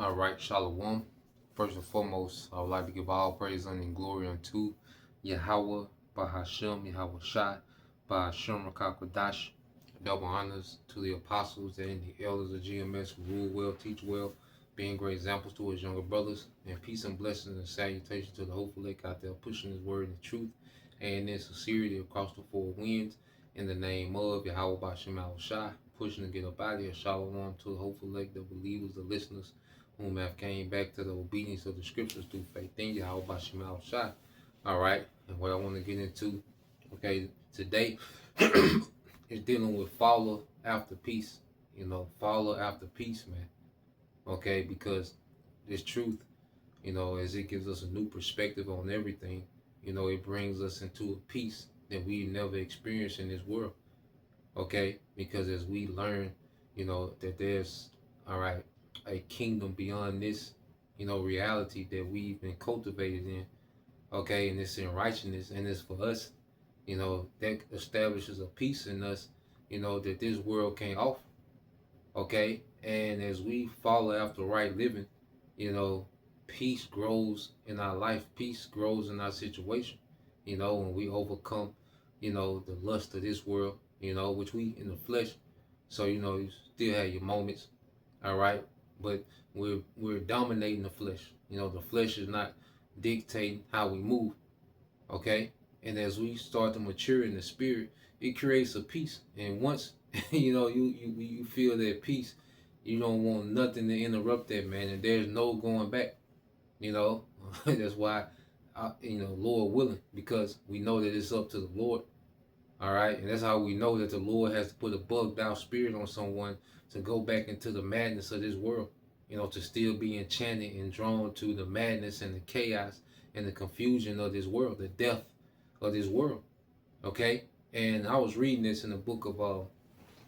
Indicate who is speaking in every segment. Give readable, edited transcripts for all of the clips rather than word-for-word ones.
Speaker 1: All right, Shalom. First and foremost, I would like to give all praise and glory unto Yahweh, Bahashem, Yahweh Shai, Bahashem Rakakwadash. Double honors to the apostles and the elders of GMS who rule well, teach well, being great examples to his younger brothers. And peace and blessings and salutations to the hopeful lake out there pushing his word and truth and in sincerity across the four winds. In the name of Yahweh Bahashem Yahweh Shai, pushing to get up out of here. Shalom to the hopeful lake, the believers, the listeners whom have came back to the obedience of the scriptures through faith in Yahweh Bashem Al Shai. All right, and what I want to get into, okay, today is dealing with follow after peace. Follow after peace, man. Okay, because this truth, as it gives us a new perspective on everything, it brings us into a peace that we never experienced in this world. Okay, because as we learn, that there's, all right, a kingdom beyond this, reality that we've been cultivated in, okay, and it's in righteousness, and it's for us, that establishes a peace in us, that this world can't offer, okay, and as we follow after right living, peace grows in our life, peace grows in our situation, when we overcome, the lust of this world, which we in the flesh, so, you still have your moments, all right, but we're dominating the flesh. The flesh is not dictating how we move, okay? And as we start to mature in the spirit, it creates a peace. And once you feel that peace, you don't want nothing to interrupt that, man. And there's no going back. That's why, Lord willing, because we know that it's up to the Lord. All right, and that's how we know that the Lord has to put a bugged out spirit on someone to go back into the madness of this world, to still be enchanted and drawn to the madness and the chaos and the confusion of this world, the death of this world. Okay, and I was reading this in the book of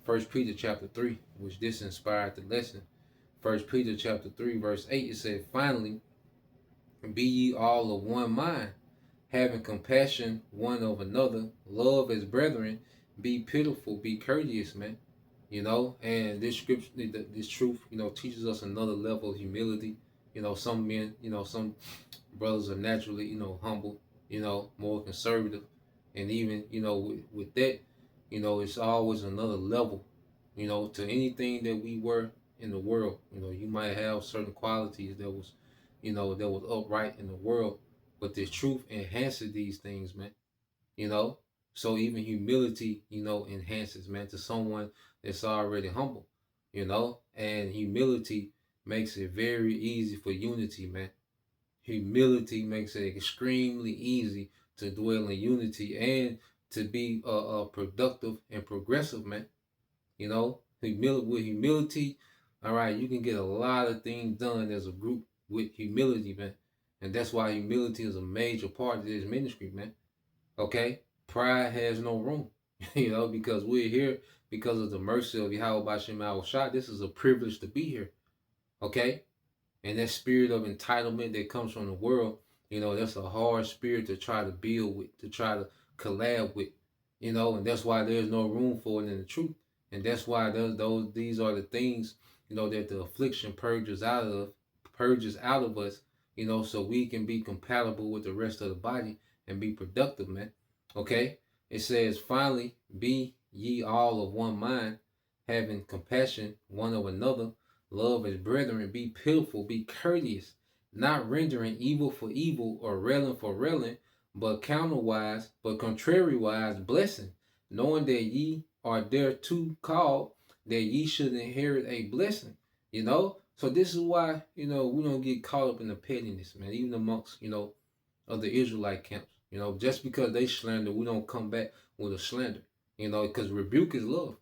Speaker 1: First Peter chapter 3, which this inspired the lesson. First Peter chapter 3, verse 8, it said, "Finally, be ye all of one mind, having compassion one of another, love as brethren, be pitiful, be courteous, man." And this scripture, this truth, teaches us another level of humility. Some men, some brothers are naturally, humble, more conservative. And even, with that, it's always another level, to anything that we were in the world. You might have certain qualities that was, that was upright in the world, but the truth enhances these things, man. So even humility, enhances, man, to someone that's already humble, and humility makes it very easy for unity, man. Humility makes it extremely easy to dwell in unity and to be productive and progressive, man. With humility, all right, you can get a lot of things done as a group with humility, man. And that's why humility is a major part of this ministry, man. Okay? Pride has no room, because we're here because of the mercy of Yahweh Bashem Al Shah. This is a privilege to be here. Okay? And that spirit of entitlement that comes from the world, that's a hard spirit to try to build with, to try to collab with, and that's why there's no room for it in the truth. And that's why these are the things, that the affliction purges out of us, so we can be compatible with the rest of the body and be productive, man. Okay? It says, "Finally, be ye all of one mind, having compassion one of another, love as brethren, be pitiful, be courteous, not rendering evil for evil or railing for railing, but contrariwise blessing, knowing that ye are thereto called, that ye should inherit a blessing." So this is why, we don't get caught up in the pettiness, man, even amongst, of the Israelite camps. Just because they slander, we don't come back with a slander, because rebuke is love.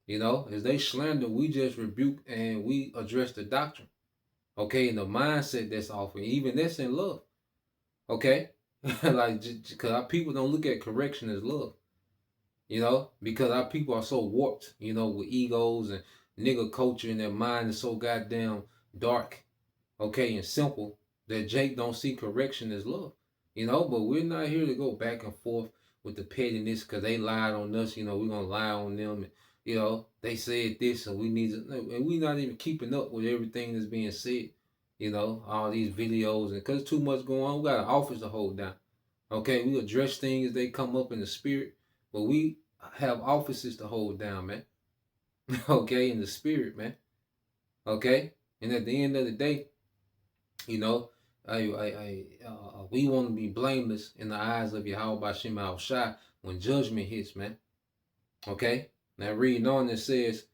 Speaker 1: As they slander, we just rebuke and we address the doctrine. Okay, and the mindset that's offered, even that's in love. Okay, like, because our people don't look at correction as love. Because our people are so warped, with egos and nigga culture, and their mind is so goddamn dark, okay, and simple, that Jake don't see correction as love. But we're not here to go back and forth with the pettiness because they lied on us. We're gonna lie on them. And, they said this, and we need to, and we're not even keeping up with everything that's being said. all these videos, and because too much going on, we got an office to hold down. Okay, we address things as they come up in the spirit, but we have offices to hold down, man. Okay, in the spirit, man. Okay, and at the end of the day, you know, we want to be blameless in the eyes of Yahweh Bashim Al Shai when judgment hits, man. Okay, now reading on, it says,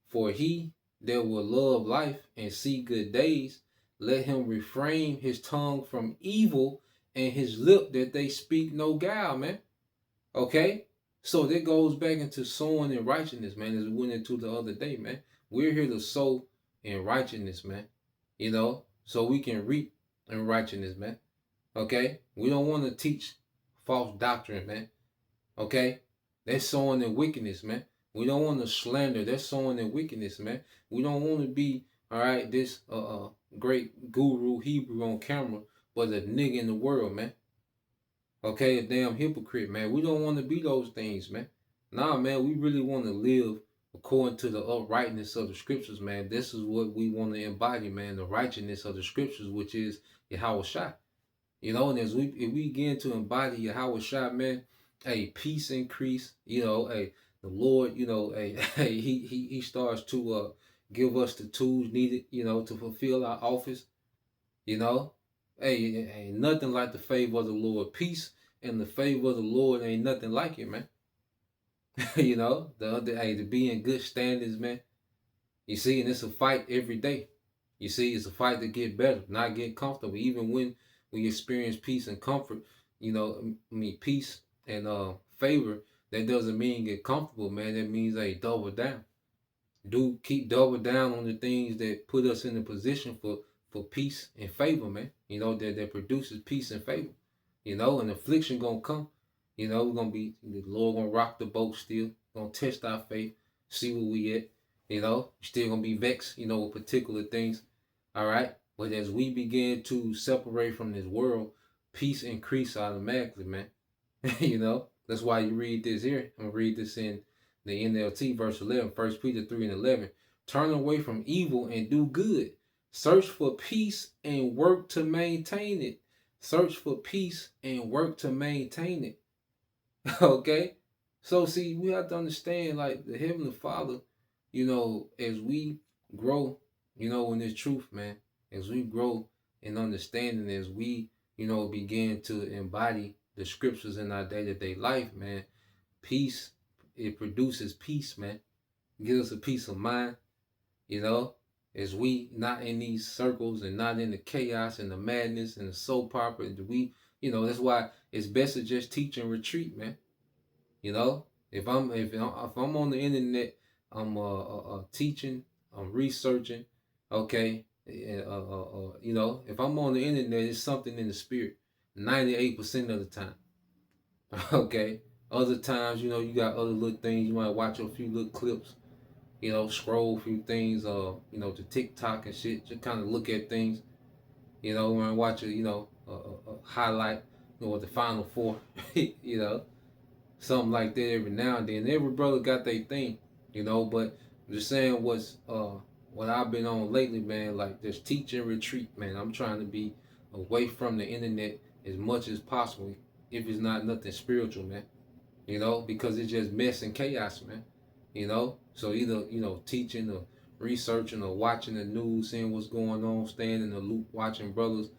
Speaker 1: "For he that will love life and see good days, let him refrain his tongue from evil and his lip that they speak no guile," man. Okay, so that goes back into sowing in righteousness, man, as we went into the other day, man. We're here to sow in righteousness, man. So we can reap in righteousness, man. Okay, we don't want to teach false doctrine, man. Okay, that's sowing in wickedness, man. We don't want to slander. That's sowing in wickedness, man. We don't want to be, all right, this great guru Hebrew on camera, but a nigga in the world, man. Okay, a damn hypocrite, man. We don't want to be those things, man. Nah, man, we really want to live according to the uprightness of the scriptures, man. This is what we want to embody, man, the righteousness of the scriptures, which is Yahweh Shai. And if we begin to embody Yahweh Shai, man, a peace increase, the Lord, he starts to give us the tools needed, to fulfill our office, you know. Hey, ain't nothing like the favor of the Lord. Peace and the favor of the Lord ain't nothing like it, man. To be in good standings, man. You see, and it's a fight every day. You see, it's a fight to get better, not get comfortable. Even when we experience peace and comfort, peace and favor, that doesn't mean get comfortable, man. That means double down. Keep double down on the things that put us in a position for peace and favor, man. That produces peace and favor. And affliction gonna come. We're gonna be, the Lord gonna rock the boat still, gonna test our faith, see where we at. Still gonna be vexed, with particular things. All right. But as we begin to separate from this world, peace increase automatically, man. That's why you read this here. I'm gonna read this in the NLT, verse 11, 1 Peter 3 and 11. "Turn away from evil and do good. Search for peace and work to maintain it." Search for peace and work to maintain it. Okay? So, see, we have to understand, like, the Heavenly Father, as we grow, in this truth, man, as we grow in understanding, as we, begin to embody the scriptures in our day-to-day life, man, peace, it produces peace, man. It gives us a peace of mind, as we not in these circles and not in the chaos and the madness and the soap opera. That's why it's best to just teach and retreat, man. If I'm on the internet, I'm teaching, I'm researching, okay. If I'm on the internet, it's something in the spirit. 98% of the time. Okay. Other times, you got other little things. You might watch a few little clips, scroll a few things, to TikTok and shit. Just kind of look at things, and watch a highlight, with the Final Four, something like that every now and then. Every brother got their thing, but I'm just saying what I've been on lately, man, like just teach and retreat, man. I'm trying to be away from the internet as much as possible, if it's not nothing spiritual, man. Because it's just mess and chaos, man. So either, teaching or researching or watching the news, seeing what's going on, staying in the loop, watching brothers,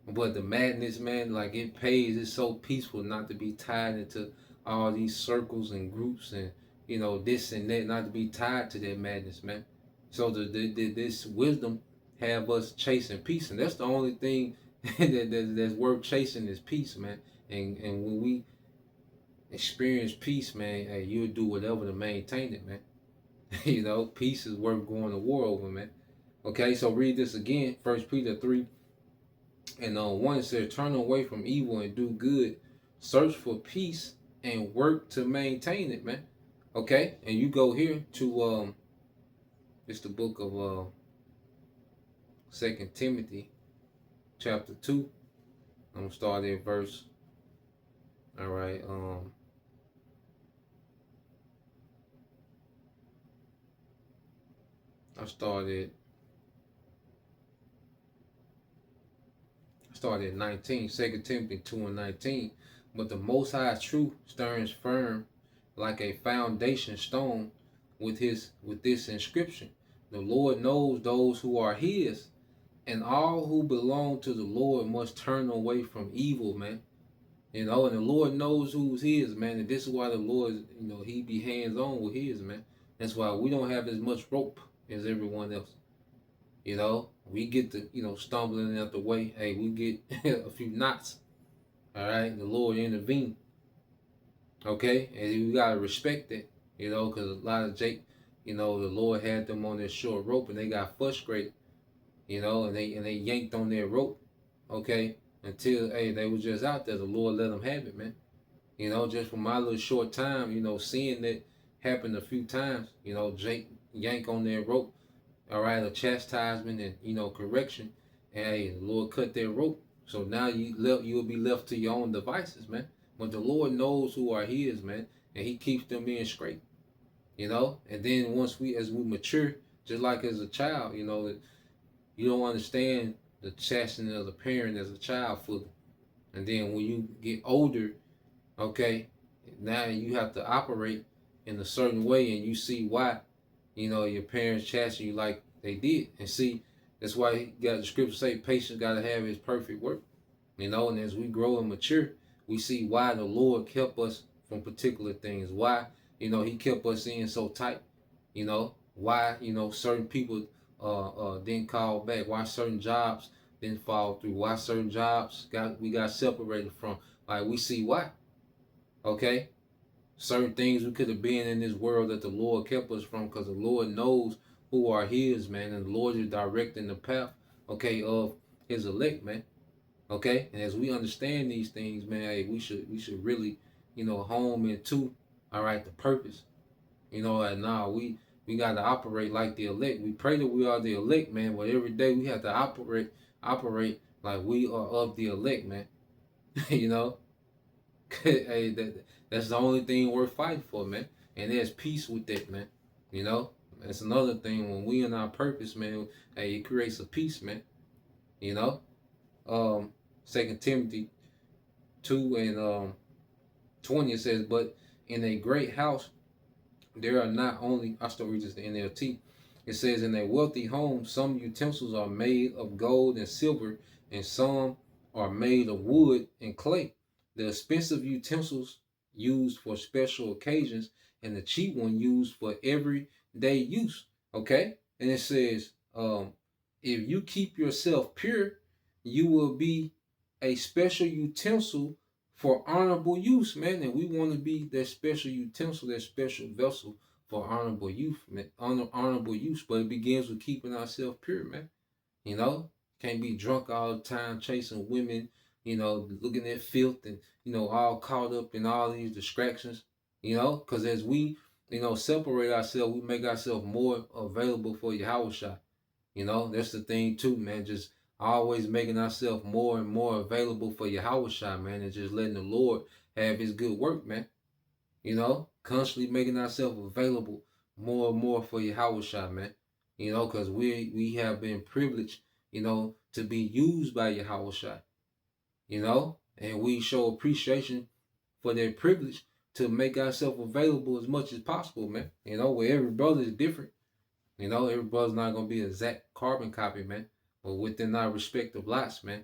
Speaker 1: But the madness, man, like, it pays. It's so peaceful not to be tied into all these circles and groups and, this and that, not to be tied to that madness, man. So this wisdom have us chasing peace. And that's the only thing that's worth chasing is peace, man. And when we experience peace, man, hey, you'll do whatever to maintain it, man. Peace is worth going to war over, man. Okay, so read this again. 1 Peter 3 and 1 says, "Turn away from evil and do good. Search for peace and work to maintain it," man. Okay, and you go here to it's the book of 2 Timothy chapter 2. I'm gonna start at verse. All right, I started started at 19, 2 Timothy 2 and 19. But the Most High truth stands firm like a foundation stone with this inscription. The Lord knows those who are his, and all who belong to the Lord must turn away from evil, man. And the Lord knows who's his, man. And this is why the Lord, he be hands on with his, man. That's why we don't have as much rope as everyone else. We get the, stumbling out the way. Hey, we get a few knots. All right. The Lord intervene. Okay. And we got to respect that, because a lot of the Lord had them on their short rope and they got frustrated, and they yanked on their rope. Okay. Until, hey, they was just out there. The Lord let them have it, man. Just for my little short time, seeing that happen a few times, Jake yank on their rope. All right, a chastisement and correction, and hey, the Lord cut their rope. So now you will be left to your own devices, man. But the Lord knows who are his, man, and he keeps them in straight. And then as we mature, just like as a child, you don't understand the chastening of the parent as a child fully. And then when you get older, okay, now you have to operate in a certain way, and you see why your parents chasten you like they did. And see, that's why he got the scripture say patience got to have his perfect work. And as we grow and mature, we see why the Lord kept us from particular things. Why, he kept us in so tight. Why, certain people didn't call back. Why certain jobs didn't fall through. Why certain jobs we got separated from. Like, we see why. Okay? Certain things we could have been in this world that the Lord kept us from, because the Lord knows who are his, man, and the Lord is directing the path, okay, of his elect, man. Okay? And as we understand these things, man, hey, we should really, home into, all right, the purpose. And now we gotta operate like the elect. We pray that we are the elect, man, but every day we have to operate like we are of the elect, man. Hey, that's the only thing worth fighting for, man. And there's peace with that, man. That's another thing. When we in our purpose, man, hey, it creates a peace, man. 2 Timothy 2 and 20, it says, but in a great house there are not only, I still read this in NLT. It says, in a wealthy home, some utensils are made of gold and silver, and some are made of wood and clay. The expensive utensils used for special occasions, and the cheap one used for everyday use. Okay? And it says, if you keep yourself pure, you will be a special utensil for honorable use, man. And we want to be that special utensil, that special vessel for honorable use, man. Honorable use. But it begins with keeping ourselves pure, man. Can't be drunk all the time, chasing women, looking at filth and, all caught up in all these distractions, because as we, separate ourselves, we make ourselves more available for Yahushua. That's the thing too, man. Just always making ourselves more and more available for Yahushua, man, and just letting the Lord have his good work, man. Constantly making ourselves available more and more for Yahushua, man. Because we have been privileged, to be used by Yahushua, and we show appreciation for that privilege to make ourselves available as much as possible, man. Where every brother is different. Every brother's not going to be an exact carbon copy, man. But within our respective lots, man,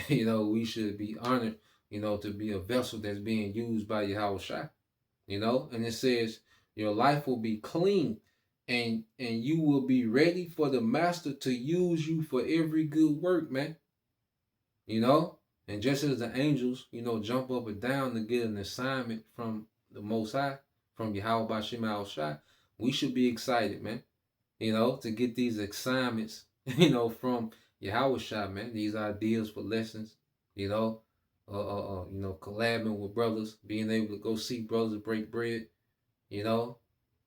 Speaker 1: we should be honored, to be a vessel that's being used by Yahushua. And it says, your life will be clean and you will be ready for the master to use you for every good work, man. And just as the angels, jump up and down to get an assignment from the Most High, from Yahweh Bashim Al-Shai, we should be excited, man. To get these assignments, from Yahushua, man. These ideas for lessons, collabing with brothers, being able to go see brothers break bread,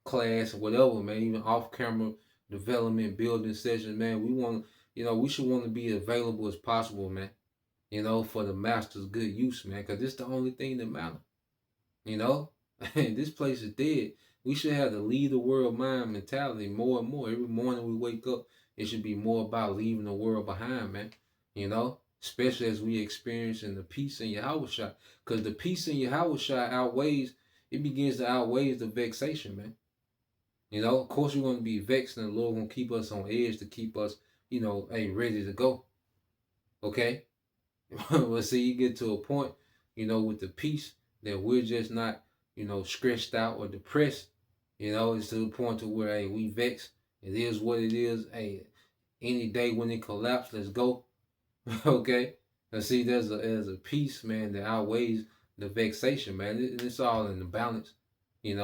Speaker 1: class, whatever, man. Even off-camera development, building sessions, man. We should want to be available as possible, man. For the master's good use, man. Because it's the only thing that matters. This place is dead. We should have the leave the world mind mentality more and more. Every morning we wake up, it should be more about leaving the world behind, man. especially as we experience in the peace in Yahushua. Because the peace in Yahushua it begins to outweigh the vexation, man. You know, of course, we're going to be vexed, and the Lord going to keep us on edge to keep us, hey, ready to go. Okay? But see, you get to a point, with the peace that we're just not, stressed out or depressed. It's to the point to where, hey, we vexed. It is what it is. Hey, any day when it collapses, let's go. Okay? And see, there's a peace, man, that outweighs the vexation, man. It's all in the balance, and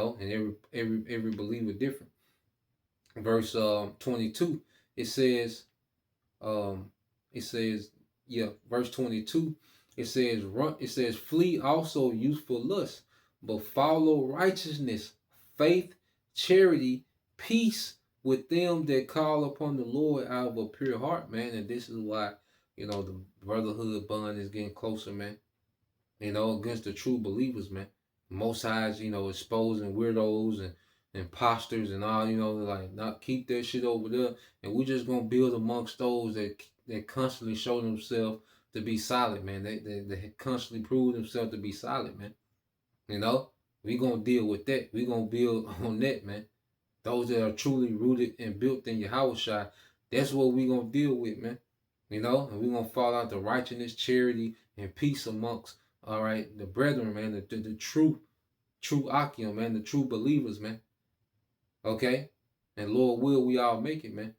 Speaker 1: every believer different. Verse 22, it says, um, verse 22, it says, flee also youthful lust, but follow righteousness, faith, charity, peace with them that call upon the Lord out of a pure heart, man. And this is why, the brotherhood bond is getting closer, man. Against the true believers, man. Most High's, exposing weirdos and imposters and all, like not keep that shit over there. And we're just gonna build amongst those that constantly show themselves to be solid, man. They constantly prove themselves to be solid, man. We gonna deal with that. We gonna build on that, man. Those that are truly rooted and built in Yahushua, that's what we gonna deal with, man. And we gonna fall out the righteousness, charity, and peace amongst, all right, the brethren, man, the true Akim, man, the true believers, man. Okay? And Lord will we all make it, man.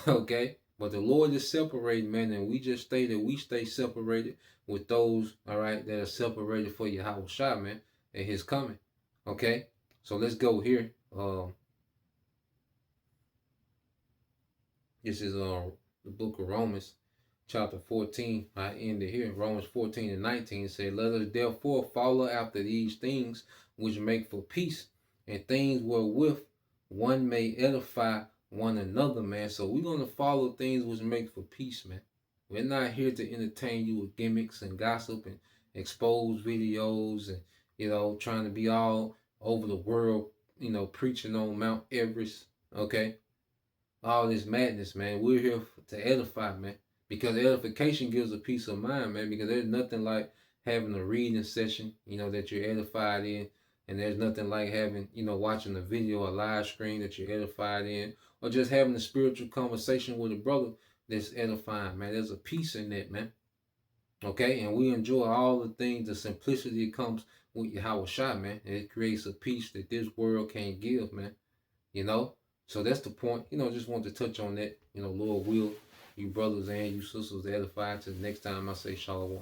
Speaker 1: Okay? But the Lord is separated, man, and we just stay that we stay separated with those, all right, that are separated for Yahushua, man, and his coming. Okay? So let's go here. This is the book of Romans, chapter 14. I end it here. Romans 14 and 19 say, let us therefore follow after these things which make for peace, and things wherewith one may edify one another, man. So we're going to follow things which make for peace, man. We're not here to entertain you with gimmicks and gossip and expose videos and, trying to be all over the world, preaching on Mount Everest, okay? All this madness, man. We're here to edify, man. Because edification gives a peace of mind, man. Because there's nothing like having a reading session, that you're edified in. And there's nothing like having, watching a video, a live stream that you're edified in. Or just having a spiritual conversation with a brother that's edifying, man. There's a peace in that, man. Okay? And we enjoy all the things, the simplicity that comes with Yahushua, man. And it creates a peace that this world can't give, man. So that's the point. Just want to touch on that. Lord will you brothers and you sisters edify to the next time I say shalom.